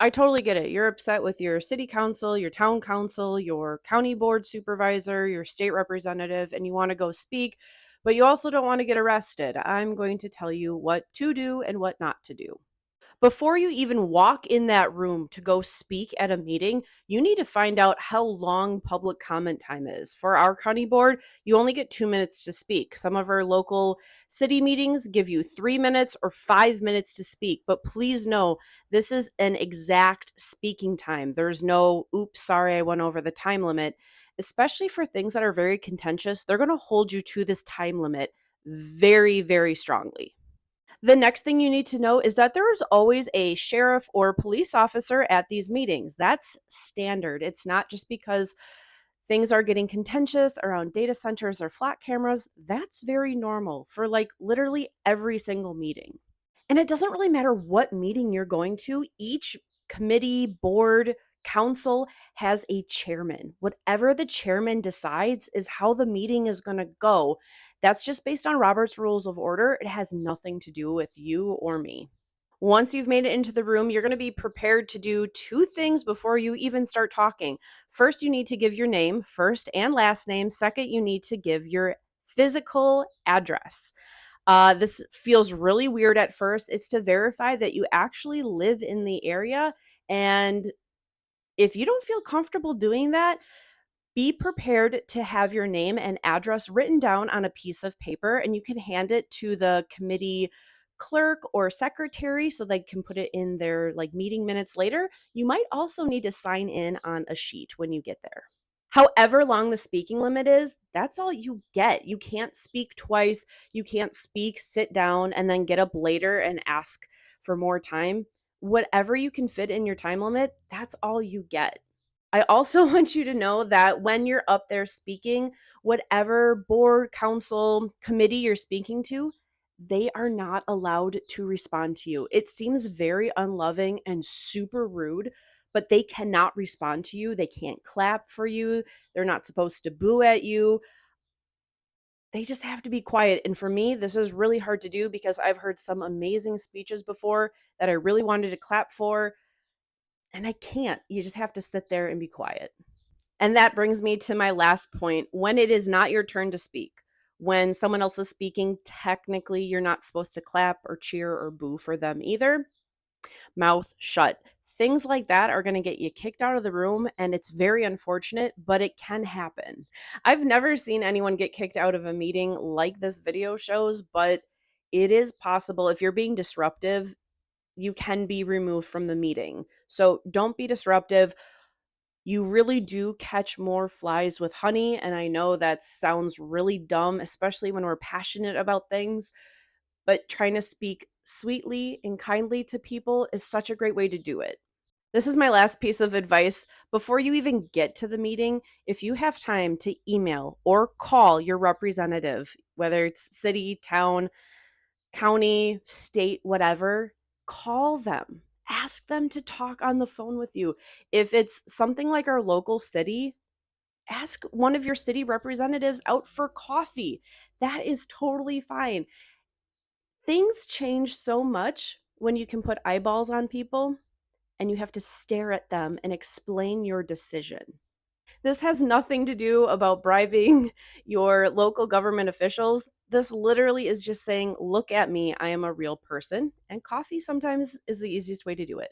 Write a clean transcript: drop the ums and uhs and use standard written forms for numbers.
I totally get it. You're upset with your city council, your town council, your county board supervisor, your state representative, and you want to go speak, but you also don't want to get arrested. I'm going to tell you what to do and what not to do. Before you even walk in that room to go speak at a meeting, you need to find out how long public comment time is. For our county board, you only get 2 minutes to speak. Some of our local city meetings give you 3 minutes or 5 minutes to speak. But please know this is an exact speaking time. There's no, oops, sorry, I went over the time limit. Especially for things that are very contentious, they're going to hold you to this time limit very, very strongly. The next thing you need to know is that there is always a sheriff or police officer at these meetings. That's standard. It's not just because things are getting contentious around data centers or flat cameras. That's very normal for like literally every single meeting. And it doesn't really matter what meeting you're going to, each committee, board, council has a chairman. Whatever the chairman decides is how the meeting is going to go. That's just based on Robert's Rules of Order. It has nothing to do with you or me. Once you've made it into the room, you're going to be prepared to do two things before you even start talking. First, you need to give your name, first and last name. Second, you need to give your physical address. This feels really weird at first. It's to verify that you actually live in the area. And if you don't feel comfortable doing that, be prepared to have your name and address written down on a piece of paper, and you can hand it to the committee clerk or secretary so they can put it in their like meeting minutes later. You might also need to sign in on a sheet when you get there. However long the speaking limit is, that's all you get. You can't speak twice. You can't speak, sit down, and then get up later and ask for more time. Whatever you can fit in your time limit, that's all you get. I also want you to know that when you're up there speaking, whatever board, council, committee you're speaking to, they are not allowed to respond to you. It seems very unloving and super rude, but they cannot respond to you. They can't clap for you. They're not supposed to boo at you. They just have to be quiet. And for me, this is really hard to do because I've heard some amazing speeches before that I really wanted to clap for, and I can't. You just have to sit there and be quiet. And that brings me to my last point. When it is not your turn to speak, when someone else is speaking, technically you're not supposed to clap or cheer or boo for them either. Mouth shut. Things like that are going to get you kicked out of the room, and it's very unfortunate, but it can happen. I've never seen anyone get kicked out of a meeting like this video shows, but it is possible. If you're being disruptive, you can be removed from the meeting. So don't be disruptive. You really do catch more flies with honey. And I know that sounds really dumb, especially when we're passionate about things, but trying to speak sweetly and kindly to people is such a great way to do it. This is my last piece of advice. Before you even get to the meeting, if you have time to email or call your representative, whether it's city, town, county, state, whatever, call them. Ask them to talk on the phone with you. If it's something like our local city, ask one of your city representatives out for coffee. That is totally fine. Things change so much when you can put eyeballs on people and you have to stare at them and explain your decision. This has nothing to do about bribing your local government officials. This literally is just saying, look at me, I am a real person. And coffee sometimes is the easiest way to do it.